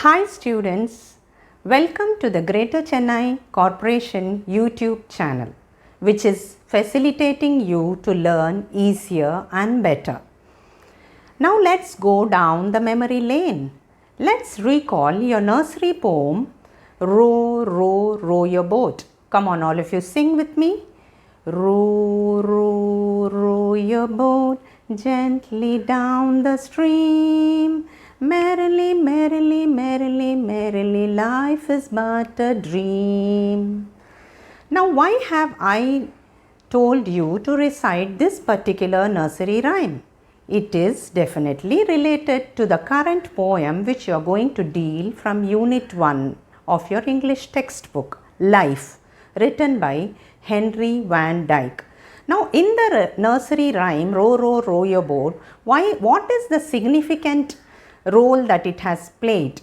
Hi students, welcome to the Greater Chennai Corporation YouTube channel, which is facilitating you to learn easier and better. Now let's go down the memory lane. Let's recall your nursery poem, Row, Row, Row Your Boat. Come on, all of you, sing with me. Row, row, row your boat gently down the stream. Merrily, merrily, merrily, merrily, life is but a dream. Now, why have I told you to recite this particular nursery rhyme? It is definitely related to the current poem which you are going to deal from Unit 1 of your English textbook, Life, written by Henry Van Dyke. Now, in the nursery rhyme, Row, Row, Row Your Boat, what is the significant role that it has played?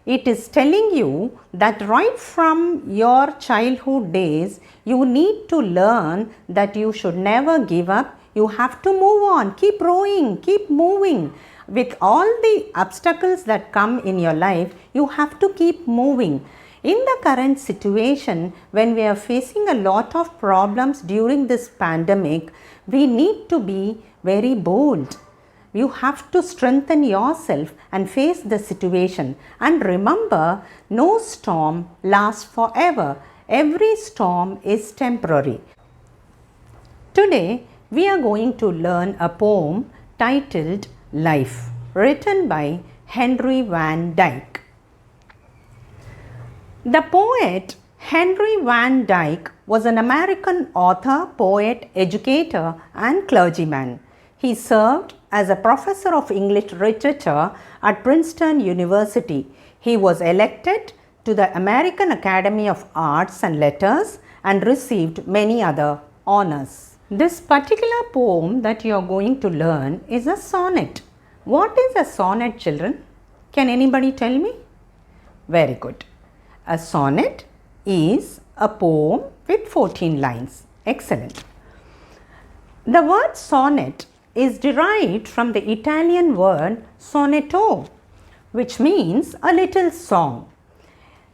It is telling you that right from your childhood days, you need to learn that you should never give up. You have to move on, keep rowing, keep moving. With all the obstacles that come in your life, you have to keep moving. In the current situation, when we are facing a lot of problems during this pandemic, we need to be very bold. You have to strengthen yourself and face the situation. And remember, no storm lasts forever. Every storm is temporary. Today, we are going to learn a poem titled Life, written by Henry Van Dyke. The poet Henry Van Dyke was an American author, poet, educator, and clergyman. He served as a professor of English literature at Princeton University. He was elected to the American Academy of Arts and Letters and received many other honors. This particular poem that you are going to learn is a sonnet. What is a sonnet, children? Can anybody tell me? Very good. A sonnet is a poem with 14 lines. Excellent. The word sonnet is derived from the Italian word sonetto, which means a little song.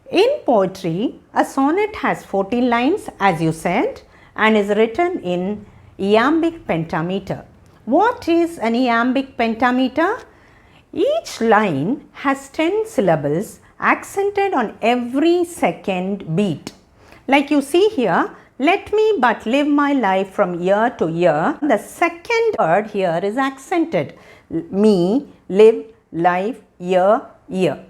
In poetry, a sonnet has 14 lines, as you said, and is written in iambic pentameter. What is an iambic pentameter? Each line has 10 syllables accented on every second beat. Like you see here, let me but live my life from year to year. The second word here is accented. Me, live, life, year, year.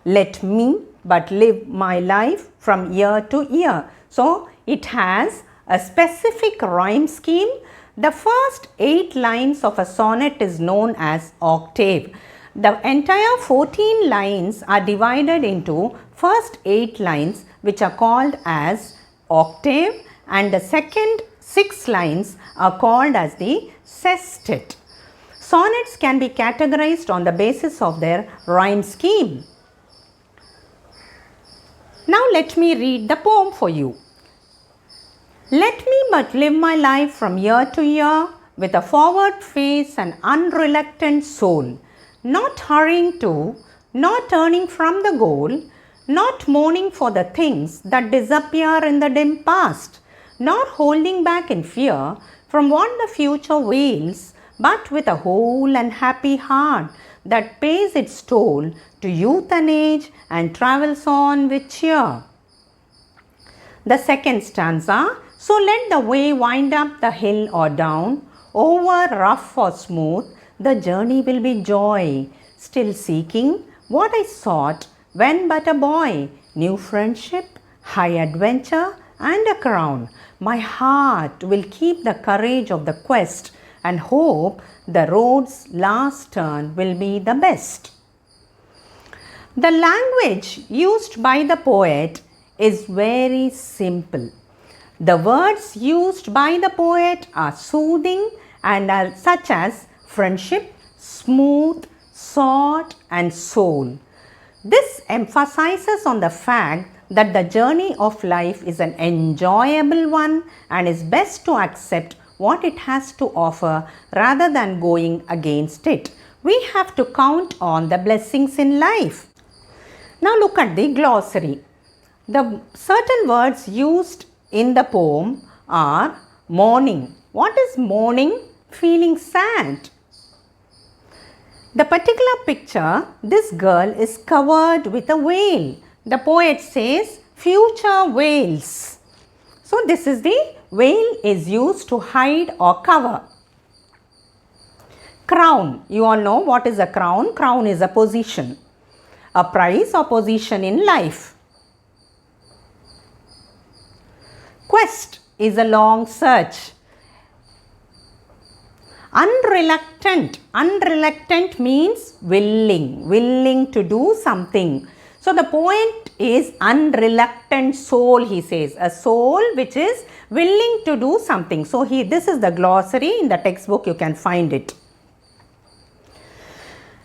Let me but live my life from year to year. So, it has a specific rhyme scheme. The first 8 lines of a sonnet is known as octave. The entire 14 lines are divided into first 8 lines, which are called as octave, and the second 6 lines are called as the sestet. Sonnets can be categorized on the basis of their rhyme scheme. Now let me read the poem for you. Let me but live my life from year to year with a forward face and unreluctant soul, not hurrying to, not turning from the goal, not mourning for the things that disappear in the dim past, not holding back in fear from what the future wails, but with a whole and happy heart that pays its toll to youth and age and travels on with cheer. The second stanza, so let the way wind up the hill or down, over rough or smooth, the journey will be joy, still seeking what I sought when but a boy, new friendship, high adventure, and a crown. My heart will keep the courage of the quest and hope the road's last turn will be the best. The language used by the poet is very simple. The words used by the poet are soothing and are such as friendship, smooth, sought, and soul. This emphasizes on the fact that the journey of life is an enjoyable one and is best to accept what it has to offer rather than going against it. We have to count on the blessings in life. Now look at the glossary. The certain words used in the poem are mourning. What is mourning? Feeling sad. The particular picture, this girl is covered with a veil. The poet says future veils. So this is the veil is used to hide or cover. Crown. You all know what is a crown. Crown is a position, a prize or position in life. Quest is a long search. Unreluctant. Unreluctant means willing to do something. So the poet is unreluctant soul, he says. A soul which is willing to do something. So this is the glossary. In the textbook you can find it.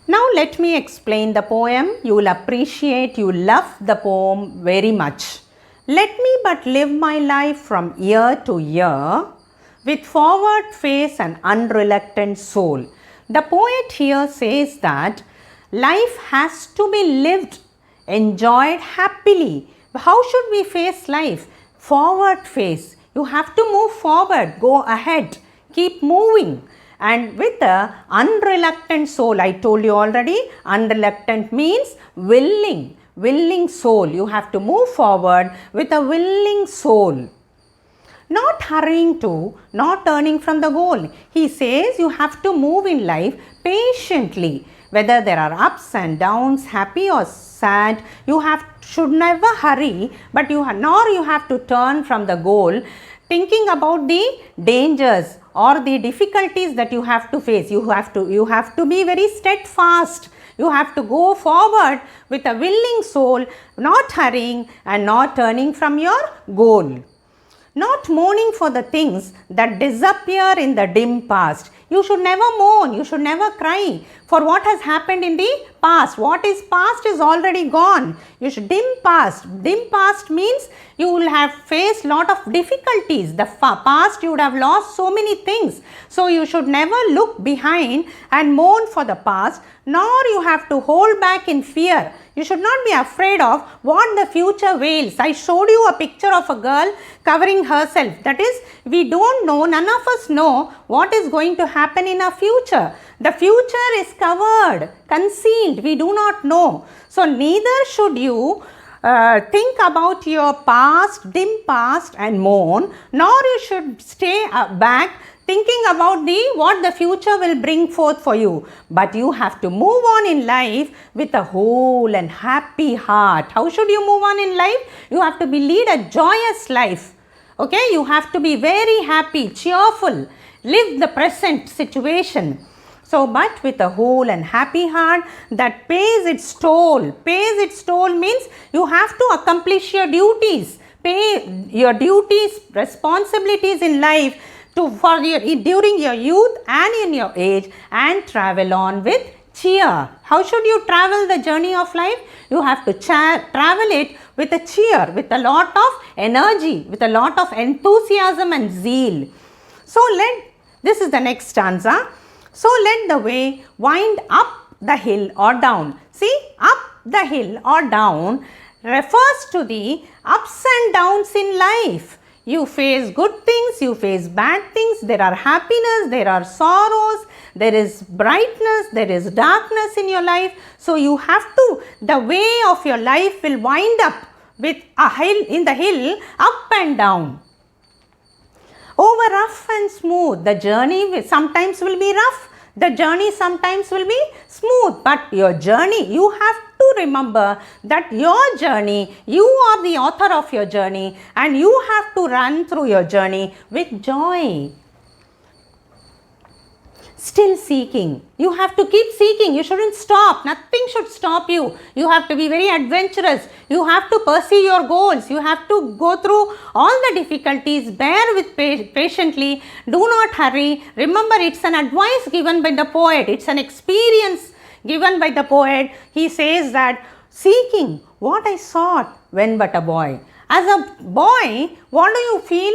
Now let me explain the poem. You will appreciate, you love the poem very much. Let me but live my life from year to year with forward face and unreluctant soul. The poet here says that life has to be lived, enjoyed happily. How should we face life? Forward face. You have to move forward, go ahead, keep moving. And with the unreluctant soul, I told you already, unreluctant means willing soul. You have to move forward with a willing soul. Not hurrying to, not turning from the goal. He says you have to move in life patiently. Whether there are ups and downs, happy or sad, you should never hurry, but you have to turn from the goal, thinking about the dangers or the difficulties that you have to face. You have to be very steadfast. You have to go forward with a willing soul, not hurrying and not turning from your goal. Not mourning for the things that disappear in the dim past. You should never mourn, you should never cry for what has happened in the past. What is past is already gone. You should dim past. Dim past means you will have faced lot of difficulties. The past you would have lost so many things. So you should never look behind and mourn for the past, nor you have to hold back in fear. You should not be afraid of what the future veils. I showed you a picture of a girl covering herself. That is, we don't know, none of us know what is going to happen in our future. The future is covered, concealed. We do not know. So neither should you think about your past, dim past and mourn, nor you should stay back thinking about what the future will bring forth for you. But you have to move on in life with a whole and happy heart. How should you move on in life? You have to lead a joyous life. Okay, you have to be very happy, cheerful, live the present situation. So, but with a whole and happy heart that pays its toll. Pays its toll means you have to accomplish your duties. Pay your duties, responsibilities in life during your youth and in your age, and travel on with cheer. How should you travel the journey of life? You have to travel it with a cheer, with a lot of energy, with a lot of enthusiasm and zeal. So this is the next stanza. So let the way wind up the hill or down. See, up the hill or down refers to the ups and downs in life. You face good things, you face bad things, there are happiness, there are sorrows, there is brightness, there is darkness in your life. So you have to, the way of your life will wind up with a hill, in the hill, up and down. Over rough and smooth, the journey sometimes will be rough, the journey sometimes will be smooth, but your journey, you have to remember that your journey, you are the author of your journey and you have to run through your journey with joy. Still seeking. You have to keep seeking. You shouldn't stop. Nothing should stop you. You have to be very adventurous. You have to pursue your goals. You have to go through all the difficulties. Bear with patiently. Do not hurry. Remember, it's an advice given by the poet. It's an experience given by the poet. He says that seeking what I sought when but a boy. As a boy, what do you feel?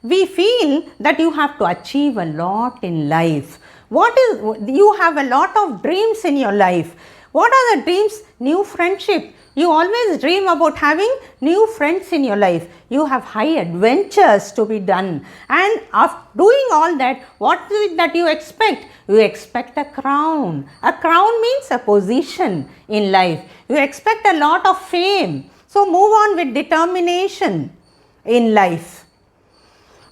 We feel that you have to achieve a lot in life. You have a lot of dreams in your life. What are the dreams? New friendship. You always dream about having new friends in your life. You have high adventures to be done. And after doing all that, what is it that you expect? You expect a crown. A crown means a position in life. You expect a lot of fame. So move on with determination in life.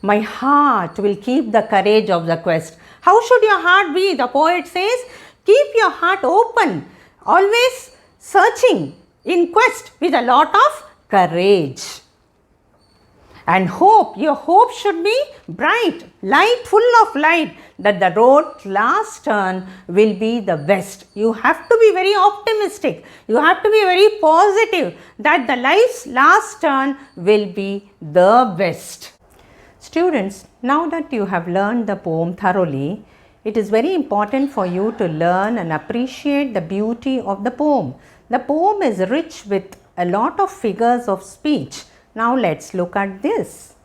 My heart will keep the courage of the quest. How should your heart be? The poet says, keep your heart open, always searching in quest with a lot of courage. And hope, your hope should be bright, light, full of light, that the road's last turn will be the best. You have to be very optimistic. You have to be very positive that the life's last turn will be the best. Students, now that you have learned the poem thoroughly, it is very important for you to learn and appreciate the beauty of the poem. The poem is rich with a lot of figures of speech. Now let's look at this.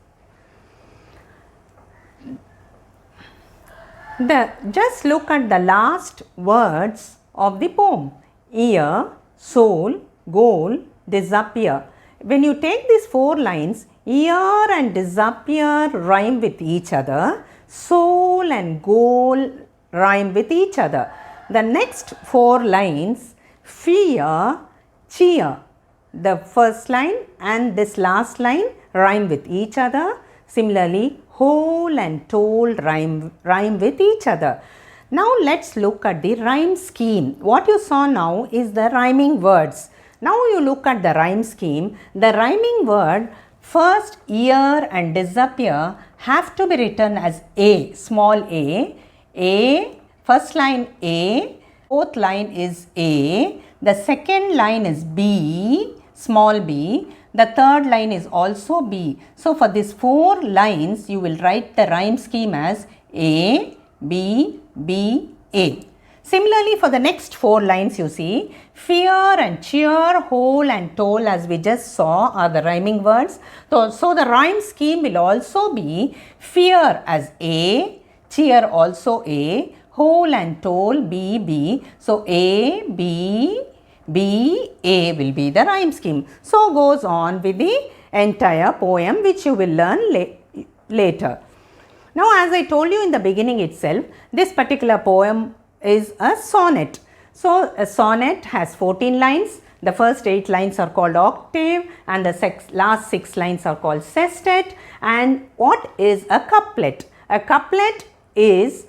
Just look at the last words of the poem. Ear, soul, goal, disappear. When you take these 4 lines, ear and disappear rhyme with each other. Soul and goal rhyme with each other. The next 4 lines, fear, cheer. The first line and this last line rhyme with each other. Similarly, whole and told rhyme with each other. Now let's look at the rhyme scheme. What you saw now is the rhyming words. Now you look at the rhyme scheme. The rhyming word, first ear and disappear, have to be written as A, small a, first line A, fourth line is A, the second line is B, small b, the third line is also B. So for these 4 lines, you will write the rhyme scheme as A, B, B, A. Similarly, for the next 4 lines, you see, fear and cheer, whole and told, as we just saw, are the rhyming words. So the rhyme scheme will also be fear as A, cheer also A, whole and told B, B. So A, B, B, A will be the rhyme scheme. So goes on with the entire poem, which you will learn later. Now, as I told you in the beginning itself, this particular poem is a sonnet. So a sonnet has 14 lines. The first 8 lines are called octave and the last 6 lines are called sestet. And what is a couplet? A couplet is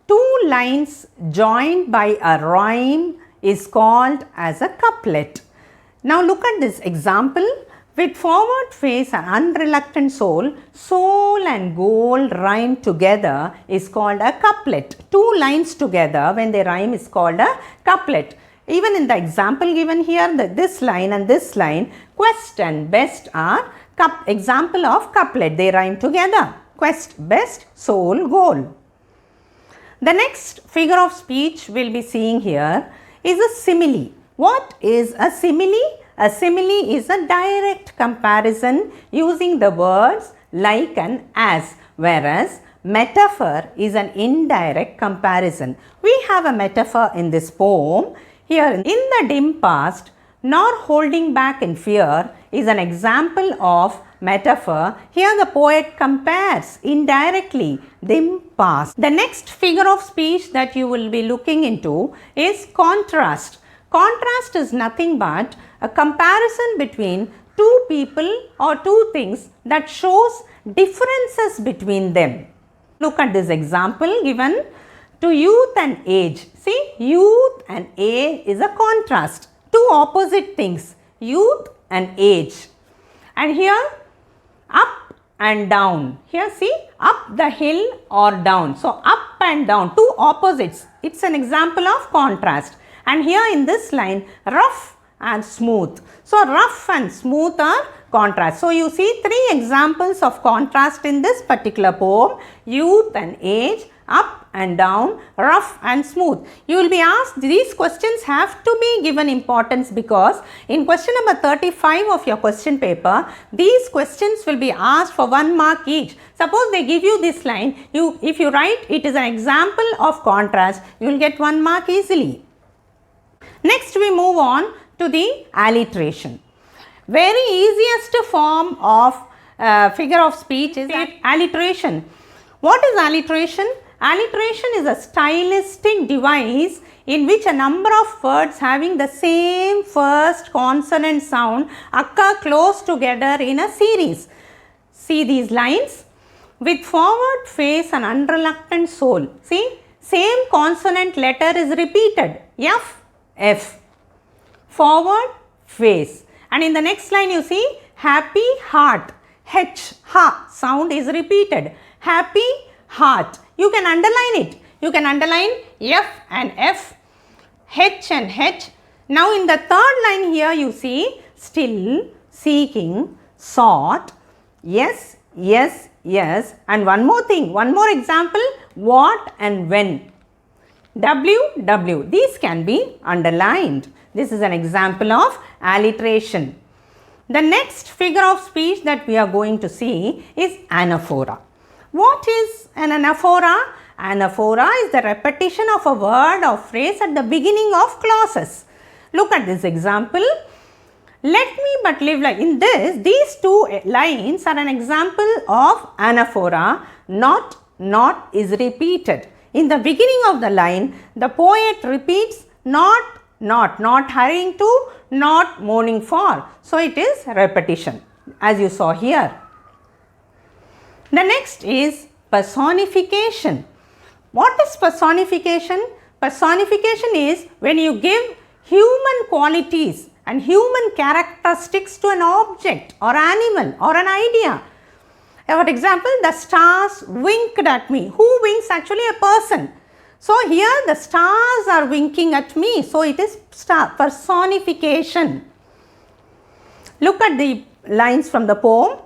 2 lines joined by a rhyme is called as a couplet. Now look at this example. With forward face and unreluctant soul, soul and goal rhyme together is called a couplet. 2 lines together when they rhyme is called a couplet. Even in the example given here, this line and this line, quest and best are example of couplet. They rhyme together. Quest, best, soul, goal. The next figure of speech we'll be seeing here is a simile. What is a simile? A simile is a direct comparison using the words like and as, whereas metaphor is an indirect comparison. We have a metaphor in this poem. Here, in the dim past, nor holding back in fear is an example of metaphor. Here the poet compares indirectly dim past. The next figure of speech that you will be looking into is contrast. Contrast is nothing but a comparison between 2 people or 2 things that shows differences between them. Look at this example given to youth and age. See, youth and age is a contrast. 2 opposite things, youth and age. And here, up and down. Here see, up the hill or down. So, up and down, 2 opposites. It's an example of contrast. And here in this line, rough and smooth. So, rough and smooth are contrast. So, you see 3 examples of contrast in this particular poem, youth and age, up and down, rough and smooth. You will be asked, these questions have to be given importance because in question number 35 of your question paper, these questions will be asked for 1 mark each. Suppose they give you this line, if you write it is an example of contrast, you will get 1 mark easily. Next we move on to the alliteration. Very easiest form of figure of speech is alliteration. What is alliteration? Alliteration is a stylistic device in which a number of words having the same first consonant sound occur close together in a series. See these lines? With forward face and unreluctant soul. See, same consonant letter is repeated. F, F. Forward face. And in the next line you see happy heart. H, ha sound is repeated. Happy heart. You can underline it. You can underline F and F, H and H. Now in the third line here you see still, seeking, sought, yes, yes, yes, and one more thing, one more example, what and when. W, W. These can be underlined. This is an example of alliteration. The next figure of speech that we are going to see is anaphora. What is an anaphora? Anaphora is the repetition of a word or phrase at the beginning of clauses. Look at this example. Let me but live like in this, these two lines are an example of anaphora. Not is repeated. In the beginning of the line, the poet repeats not hurrying to, not mourning for. So it is repetition as you saw here. The next is personification. What is personification? Personification is when you give human qualities and human characteristics to an object or animal or an idea. For example, the stars winked at me. Who winks? Actually a person. So here the stars are winking at me. So it is personification. Look at the lines from the poem.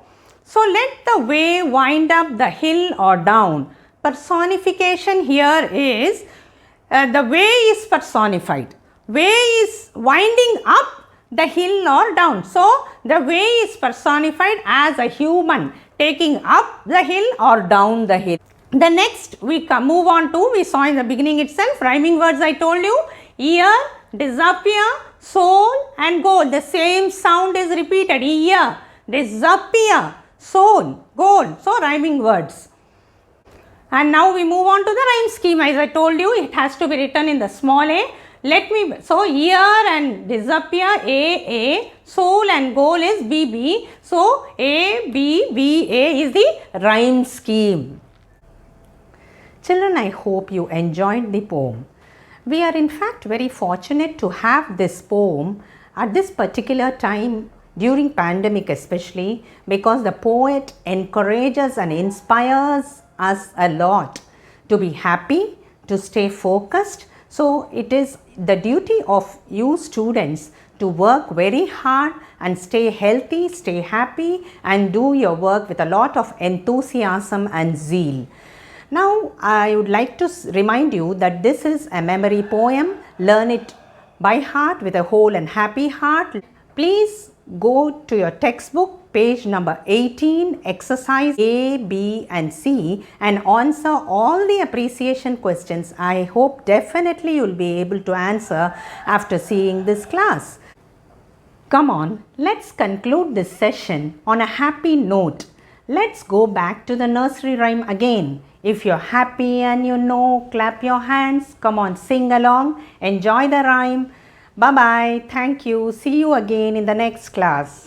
So let the way wind up the hill or down. Personification here is the way is personified. Way is winding up the hill or down. So the way is personified as a human taking up the hill or down the hill. The next we move on to, we saw in the beginning itself, rhyming words I told you. Ear, disappear, soul and goal. The same sound is repeated. Ear, disappear, soul, goal. So rhyming words. And now we move on to the rhyme scheme. As I told you, it has to be written in the small a. So ear and disappear, A, soul and goal is B. So A, B, B, A is the rhyme scheme. Children, I hope you enjoyed the poem. We are in fact very fortunate to have this poem at this particular time during pandemic especially, because the poet encourages and inspires us a lot to be happy, to stay focused. So it is the duty of you students to work very hard and stay healthy, stay happy and do your work with a lot of enthusiasm and zeal. Now I would like to remind you that this is a memory poem. Learn it by heart with a whole and happy heart. Please go to your textbook, page number 18, exercise A, B and C, and answer all the appreciation questions. I hope definitely you will be able to answer after seeing this class. Come on, let's conclude this session on a happy note. Let's go back to the nursery rhyme again. If you're happy and you know, clap your hands. Come on, sing along. Enjoy the rhyme. Bye-bye. Thank you. See you again in the next class.